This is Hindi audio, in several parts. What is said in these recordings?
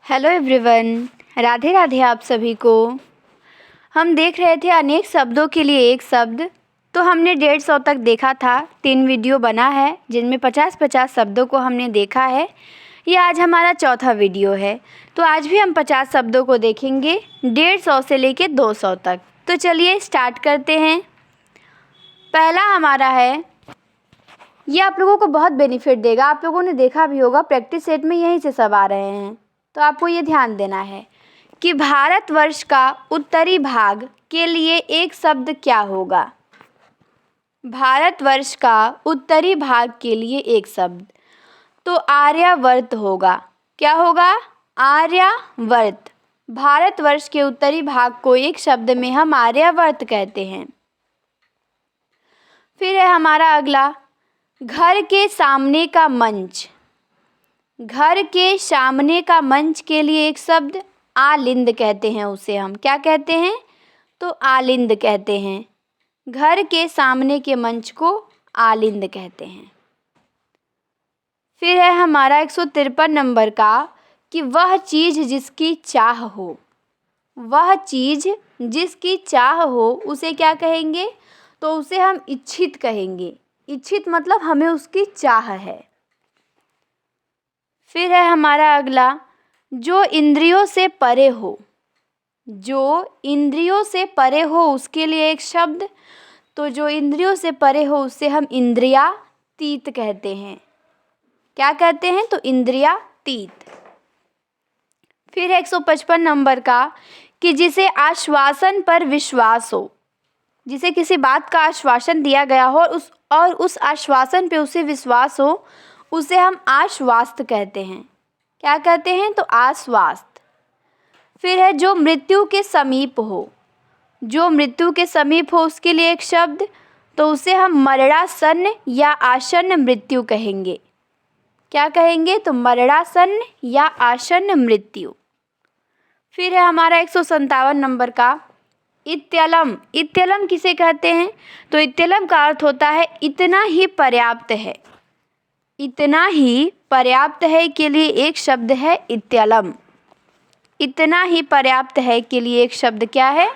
हेलो एवरीवन, राधे राधे आप सभी को। हम देख रहे थे अनेक शब्दों के लिए एक शब्द। तो हमने 150 तक देखा था। 3 वीडियो बना है जिनमें 50-50 शब्दों को हमने देखा है। ये आज हमारा चौथा वीडियो है। तो आज भी हम 50 शब्दों को देखेंगे 150 से लेके 200 तक। तो चलिए स्टार्ट करते हैं। पहला हमारा है, ये आप लोगों को बहुत बेनिफिट देगा। आप लोगों ने देखा भी होगा, प्रैक्टिस सेट में यहीं से सब आ रहे हैं। तो आपको ये ध्यान देना है कि भारतवर्ष का उत्तरी भाग के लिए एक शब्द क्या होगा। भारतवर्ष का उत्तरी भाग के लिए एक शब्द तो आर्यावर्त होगा। क्या होगा? आर्यावर्त। भारतवर्ष के उत्तरी भाग को एक शब्द में हम आर्यावर्त कहते हैं। फिर है हमारा अगला, घर के सामने का मंच। घर के सामने का मंच के लिए एक शब्द आलिंद कहते हैं। उसे हम क्या कहते हैं? तो आलिंद कहते हैं। घर के सामने के मंच को आलिंद कहते हैं। फिर है हमारा 153 नंबर का कि वह चीज़ जिसकी चाह हो। वह चीज़ जिसकी चाह हो उसे क्या कहेंगे? तो उसे हम इच्छित कहेंगे। इच्छित मतलब हमें उसकी चाह है। फिर है हमारा अगला, जो इंद्रियों से परे हो। जो इंद्रियों से परे हो उसके लिए एक शब्द तो जो इंद्रियों से परे हो उसे हम इंद्रियातीत कहते हैं। क्या कहते हैं? तो इंद्रियातीत। फिर 155 नंबर का कि जिसे आश्वासन पर विश्वास हो। जिसे किसी बात का आश्वासन दिया गया हो और उस आश्वासन पे उसे विश्वास हो उसे हम आश्वास्त कहते हैं। क्या कहते हैं? तो आश्वास्त। फिर है जो मृत्यु के समीप हो। जो मृत्यु के समीप हो उसके लिए एक शब्द तो उसे हम मरणासन्न या आसन्न मृत्यु कहेंगे। क्या कहेंगे? तो मरणासन्न या आसन्न मृत्यु। फिर है हमारा 157 नंबर का इत्यलम। इत्यलम किसे कहते हैं? तो इत्यलम का अर्थ होता है इतना ही पर्याप्त है। इतना ही पर्याप्त है के लिए एक शब्द है इत्यलम। इतना ही पर्याप्त है के लिए एक शब्द क्या है?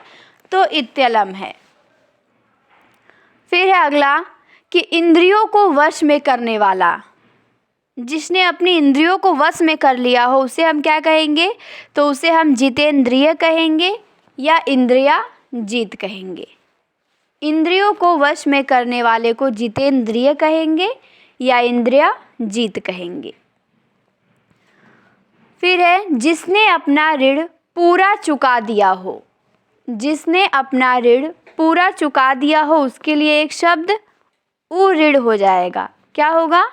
तो इत्यलम है। फिर है अगला कि इंद्रियों को वश में करने वाला। जिसने अपनी इंद्रियों को वश में कर लिया हो उसे हम क्या कहेंगे? तो उसे हम जितेंद्रिय कहेंगे या इंद्रिया जीत कहेंगे। इंद्रियों को वश में करने वाले को जितेंद्रिय कहेंगे या इंद्रिया जीत कहेंगे। फिर है जिसने अपना ऋण पूरा चुका दिया हो। जिसने अपना ऋण पूरा चुका दिया हो उसके लिए एक शब्द उऋण हो जाएगा। क्या होगा?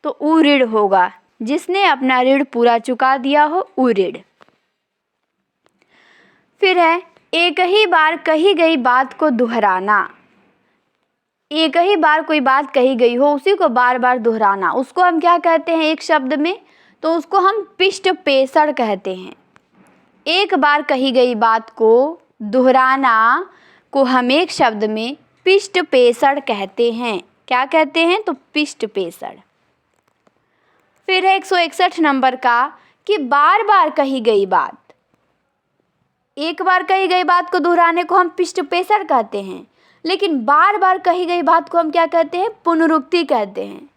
तो उऋण होगा। जिसने अपना ऋण पूरा चुका दिया हो उऋण। फिर है एक ही बार कही गई बात को दोहराना। एक ही बार कोई बात कही गई हो उसी को बार बार दोहराना उसको हम क्या कहते हैं एक शब्द में? तो उसको हम पिष्ट पेषण कहते हैं। एक बार कही गई बात को दोहराना को हम एक शब्द में पिष्ट पेषण कहते हैं। क्या कहते हैं? तो पिष्ट पेषण। फिर है 161 नंबर का कि बार बार कही गई बात। एक बार कही गई बात को दोहराने को हम पिष्ट पेषण कहते हैं, लेकिन बार बार कही गई बात को हम क्या कहते हैं? पुनरुक्ति कहते हैं।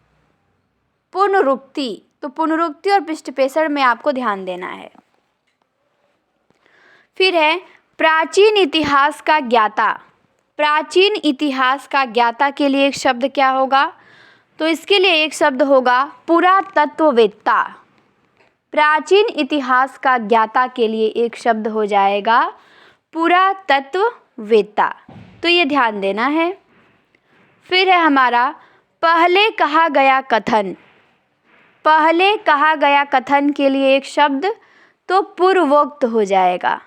पुनरुक्ति। तो पुनरुक्ति और पिष्ट पेषण में आपको ध्यान देना है। फिर है प्राचीन इतिहास का ज्ञाता। प्राचीन इतिहास का ज्ञाता के लिए एक शब्द क्या होगा? तो इसके लिए एक शब्द होगा पुरातत्ववेत्ता। प्राचीन इतिहास का ज्ञाता के लिए एक शब्द हो जाएगा पुरातत्ववेत्ता। तो ये ध्यान देना है। फिर है हमारा पहले कहा गया कथन। पहले कहा गया कथन के लिए एक शब्द तो पूर्वोक्त हो जाएगा।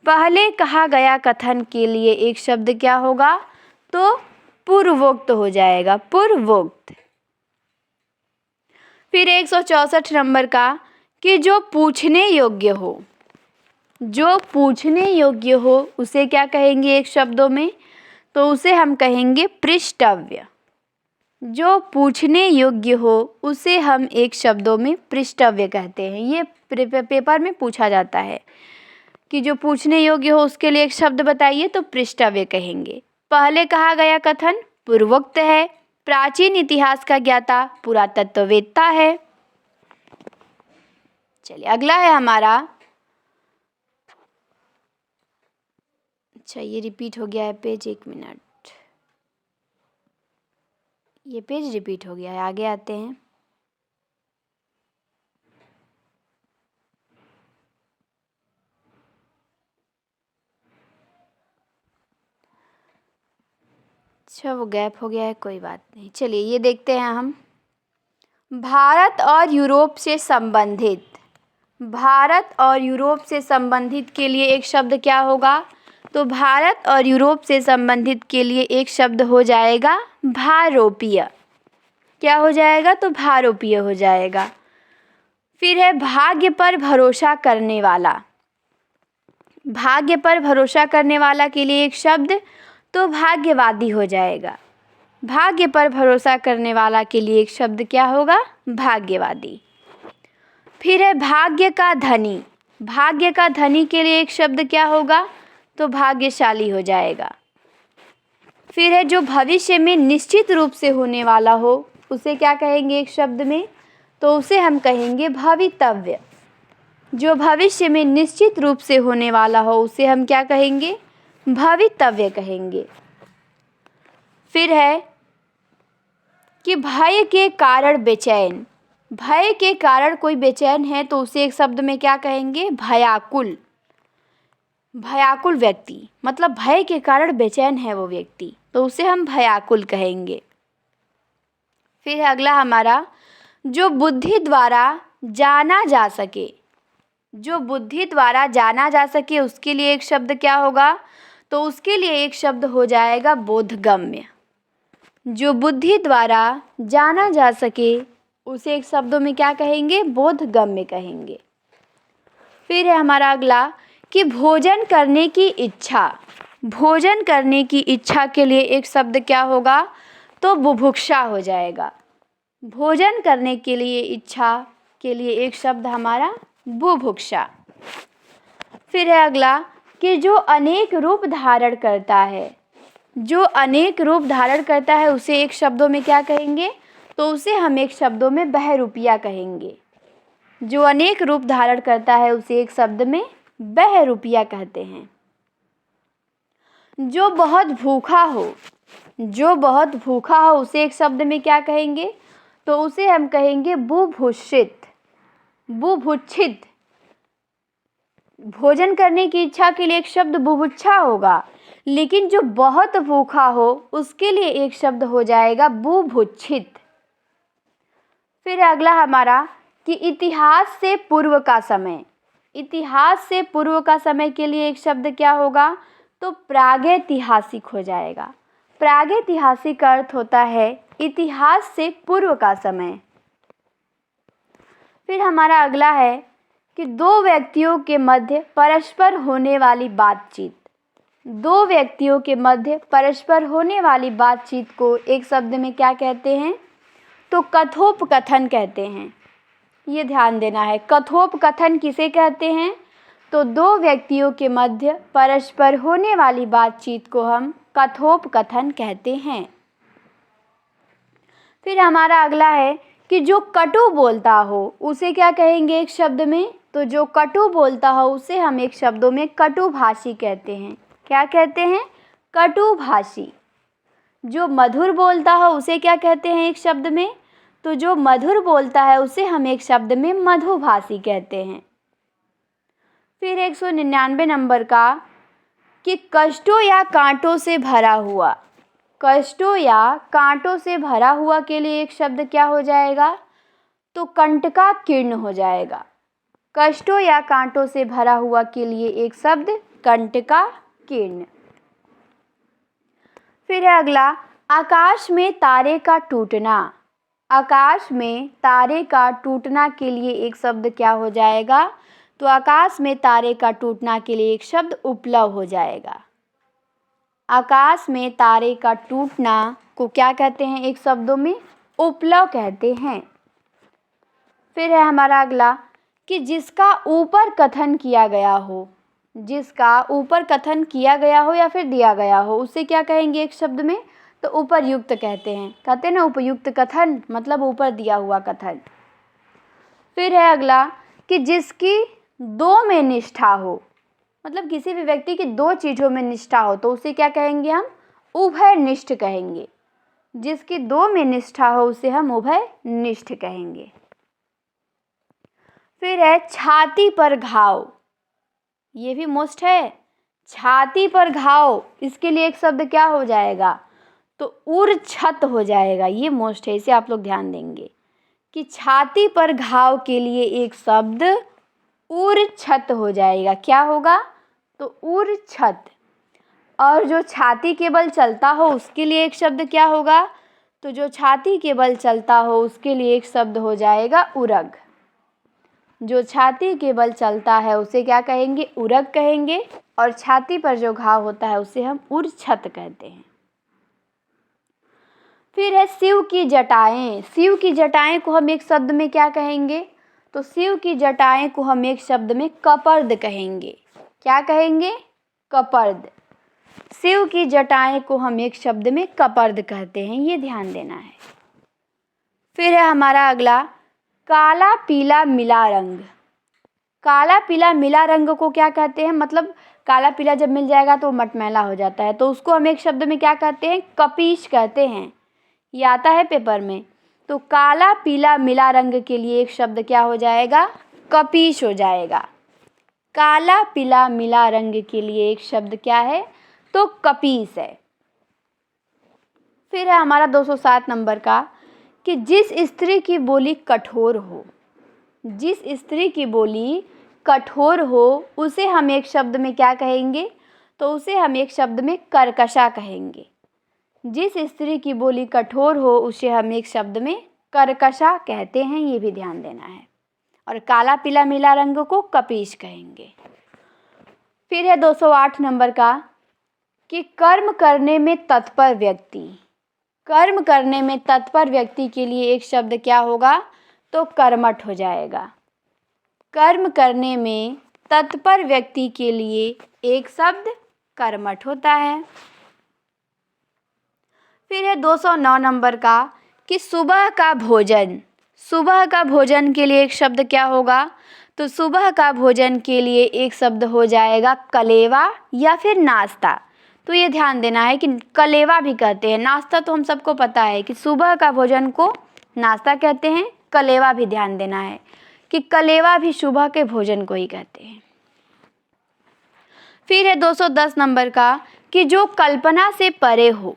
पहले कहा गया कथन के लिए एक शब्द क्या होगा? तो पूर्वोक्त हो जाएगा। पूर्वोक्त। फिर 164 नंबर का कि जो पूछने योग्य हो। जो पूछने योग्य हो उसे क्या कहेंगे एक शब्दों में? तो उसे हम कहेंगे पृष्ठव्य। जो पूछने योग्य हो उसे हम एक शब्दों में पृष्ठव्य कहते हैं। ये पेपर में पूछा जाता है कि जो पूछने योग्य हो उसके लिए एक शब्द बताइए, तो पृष्ठव्य कहेंगे। पहले कहा गया कथन पूर्वोक्त है। प्राचीन इतिहास का ज्ञाता पुरातत्ववेत्ता है। चलिए अगला है हमारा, अच्छा ये रिपीट हो गया है पेज, 1 मिनट, ये पेज रिपीट हो गया है, आगे आते हैं। अच्छा वो गैप हो गया है, कोई बात नहीं। चलिए ये देखते हैं हम, भारत और यूरोप से संबंधित, भारत और यूरोप से संबंधित के लिए एक शब्द क्या होगा, तो भारत और यूरोप से संबंधित के लिए एक शब्द हो जाएगा भारोपीय। क्या हो जाएगा, तो भारोपीय हो जाएगा। फिर है भाग्य पर भरोसा करने वाला, भाग्य पर भरोसा करने वाला के लिए एक शब्द, तो भाग्यवादी हो जाएगा। भाग्य पर भरोसा करने वाला के लिए एक शब्द क्या होगा, भाग्यवादी। फिर है भाग्य का धनी, भाग्य का धनी के लिए एक शब्द क्या होगा, तो भाग्यशाली हो जाएगा। फिर है जो भविष्य में निश्चित रूप से होने वाला हो उसे क्या कहेंगे एक शब्द में, तो उसे हम कहेंगे भवितव्य। जो भविष्य में निश्चित रूप से होने वाला हो उसे हम क्या कहेंगे, भवितव्य कहेंगे। फिर है कि भय के कारण बेचैन, भय के कारण कोई बेचैन है तो उसे एक शब्द में क्या कहेंगे, भयाकुल। भयाकुल व्यक्ति मतलब भय के कारण बेचैन है वो व्यक्ति, तो उसे हम भयाकुल कहेंगे। फिर है अगला हमारा, जो बुद्धि द्वारा जाना जा सके, जो बुद्धि द्वारा जाना जा सके उसके लिए एक शब्द क्या होगा, तो उसके लिए एक शब्द हो जाएगा बोधगम्य। जो बुद्धि द्वारा जाना जा सके उसे एक शब्दों में क्या कहेंगे, बोधगम्य कहेंगे। फिर है हमारा अगला कि भोजन करने की इच्छा, भोजन करने की इच्छा के लिए एक शब्द क्या होगा, तो बुभुक्षा हो जाएगा। भोजन करने के लिए इच्छा के लिए एक शब्द हमारा बुभुक्षा। फिर है अगला कि जो अनेक रूप धारण करता है, जो अनेक रूप धारण करता है उसे एक शब्दों में क्या कहेंगे, तो उसे हम एक शब्दों में बहरूपिया कहेंगे। जो अनेक रूप धारण करता है उसे एक शब्द में बहरूपिया कहते हैं। जो बहुत भूखा हो, जो बहुत भूखा हो उसे एक शब्द में क्या कहेंगे, तो उसे हम कहेंगे बुभुक्षित। बुभुक्षित, भोजन करने की इच्छा के लिए एक शब्द बुभुक्षा होगा, लेकिन जो बहुत भूखा हो उसके लिए एक शब्द हो जाएगा बुभुक्षित। फिर अगला हमारा कि इतिहास से पूर्व का समय, इतिहास से पूर्व का समय के लिए एक शब्द क्या होगा, तो प्रागैतिहासिक हो जाएगा। प्रागैतिहासिक का अर्थ होता है इतिहास से पूर्व का समय। फिर हमारा अगला है कि दो व्यक्तियों के मध्य परस्पर होने वाली बातचीत, दो व्यक्तियों के मध्य परस्पर होने वाली बातचीत को एक शब्द में क्या कहते हैं, तो कथोपकथन कहते हैं। ये ध्यान देना है, कथोपकथन किसे कहते हैं, तो दो व्यक्तियों के मध्य परस्पर होने वाली बातचीत को हम कथोपकथन कहते हैं। फिर हमारा अगला है कि जो कटु बोलता हो उसे क्या कहेंगे एक शब्द में, तो जो कटु बोलता हो उसे हम एक शब्दों में कटुभाषी कहते हैं। क्या कहते हैं, कटुभाषी। जो मधुर बोलता हो उसे क्या कहते हैं एक शब्द में, तो जो मधुर बोलता है उसे हम एक शब्द में मधुभाषी कहते हैं। फिर 199 नंबर का कि कष्टों या कांटों से भरा हुआ, कष्टों या कांटों से भरा हुआ के लिए एक शब्द क्या हो जाएगा, तो कंटकाकीर्ण हो जाएगा। कष्टों या कांटों से भरा हुआ के लिए एक शब्द कंटकाकीर्ण। फिर है अगला आकाश में तारे का टूटना, आकाश में तारे का टूटना के लिए एक शब्द क्या हो जाएगा, तो आकाश में तारे का टूटना के लिए एक शब्द उपलव हो जाएगा। आकाश में तारे का टूटना को क्या कहते हैं? एक शब्दों में उपलव कहते हैं। फिर है हमारा अगला कि जिसका ऊपर कथन किया गया हो, जिसका ऊपर कथन किया गया हो या फिर दिया गया हो, उसे क्या कहेंगे एक शब्द में? तो उपयुक्त कहते हैं। कहते हैं ना उपयुक्त कथन, मतलब ऊपर दिया हुआ कथन। फिर है अगला कि जिसकी दो में निष्ठा हो, मतलब किसी भी व्यक्ति की दो चीज़ों में निष्ठा हो, तो उसे क्या कहेंगे हम? उभयनिष्ठ कहेंगे। जिसकी दो में निष्ठा हो उसे हम उभयनिष्ठ कहेंगे। फिर है छाती पर घाव, ये भी मोस्ट है। छाती पर घाव, इसके लिए एक शब्द क्या हो जाएगा? तो उर्छत हो जाएगा। ये मोस्ट है, इसे आप लोग ध्यान देंगे कि छाती पर घाव के लिए एक शब्द उर्छत हो जाएगा। क्या होगा? तो उर्छत। और जो छाती के बल चलता हो उसके लिए एक शब्द क्या होगा? तो जो छाती के बल चलता हो उसके लिए एक शब्द हो जाएगा उरग। जो छाती के बल चलता है उसे क्या कहेंगे? उरग कहेंगे। और छाती पर जो घाव होता है उसे हम उर्छत कहते हैं। फिर है शिव की जटाएं। शिव की जटाएं को हम एक शब्द में क्या कहेंगे? तो शिव की जटाएं को हम एक शब्द में कपर्द कहेंगे। क्या कहेंगे? कपर्द। शिव की जटाएं को हम एक शब्द में कपर्द कहते हैं, ये ध्यान देना है। फिर है हमारा अगला काला पीला मिला रंग। काला पीला मिला रंग को क्या कहते हैं? मतलब काला पीला जब मिल जाएगा तो मटमैला हो जाता है, तो उसको हम एक शब्द में क्या कहते हैं? कपीश कहते हैं। ये आता है पेपर में। तो काला पीला मिला रंग के लिए एक शब्द क्या हो जाएगा? कपीश हो जाएगा। काला पीला मिला रंग के लिए एक शब्द क्या है? तो कपीस है। फिर है हमारा 207 नंबर का कि जिस स्त्री की बोली कठोर हो, जिस स्त्री की बोली कठोर हो उसे हम एक शब्द में क्या कहेंगे? तो उसे हम एक शब्द में कर्कशा कहेंगे। जिस स्त्री की बोली कठोर हो उसे हम एक शब्द में कर्कशा कहते हैं, ये भी ध्यान देना है। और काला पीला मिला रंग को कपीश कहेंगे। फिर है 208 नंबर का कि कर्म करने में तत्पर व्यक्ति। कर्म करने में तत्पर व्यक्ति के लिए एक शब्द क्या होगा? तो कर्मठ हो जाएगा। कर्म करने में तत्पर व्यक्ति के लिए एक शब्द कर्मठ होता है। फिर है 209 नंबर का कि सुबह का भोजन। सुबह का भोजन के लिए एक शब्द क्या होगा? तो सुबह का भोजन के लिए एक शब्द हो जाएगा कलेवा या फिर नाश्ता। तो ये ध्यान देना है कि कलेवा भी कहते हैं, नाश्ता तो हम सबको पता है कि सुबह का भोजन को नाश्ता कहते हैं। कलेवा भी ध्यान देना है कि कलेवा भी सुबह के भोजन को ही कहते हैं। फिर है 210 नंबर का कि जो कल्पना से परे हो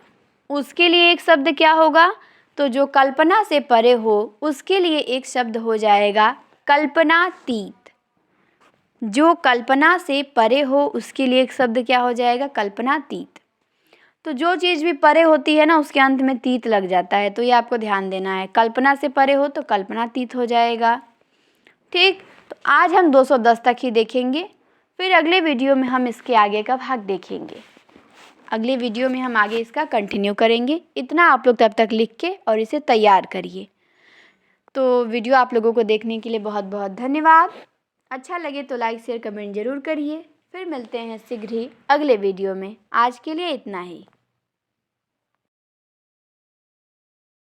उसके लिए एक शब्द क्या होगा? तो जो कल्पना से परे हो उसके लिए एक शब्द हो जाएगा कल्पनातीत। जो कल्पना से परे हो उसके लिए एक शब्द क्या हो जाएगा? कल्पनातीत। तो जो चीज़ भी परे होती है ना उसके अंत में तीत लग जाता है, तो ये आपको ध्यान देना है। कल्पना से परे हो तो कल्पनातीत हो जाएगा। ठीक, तो आज हम 210 तक ही देखेंगे, फिर अगले वीडियो में हम इसके आगे का भाग देखेंगे। अगले वीडियो में हम आगे इसका कंटिन्यू करेंगे। इतना आप लोग तब तक लिख के और इसे तैयार करिए। तो वीडियो आप लोगों को देखने के लिए बहुत बहुत धन्यवाद। अच्छा लगे तो लाइक शेयर कमेंट ज़रूर करिए। फिर मिलते हैं शीघ्र ही अगले वीडियो में। आज के लिए इतना ही।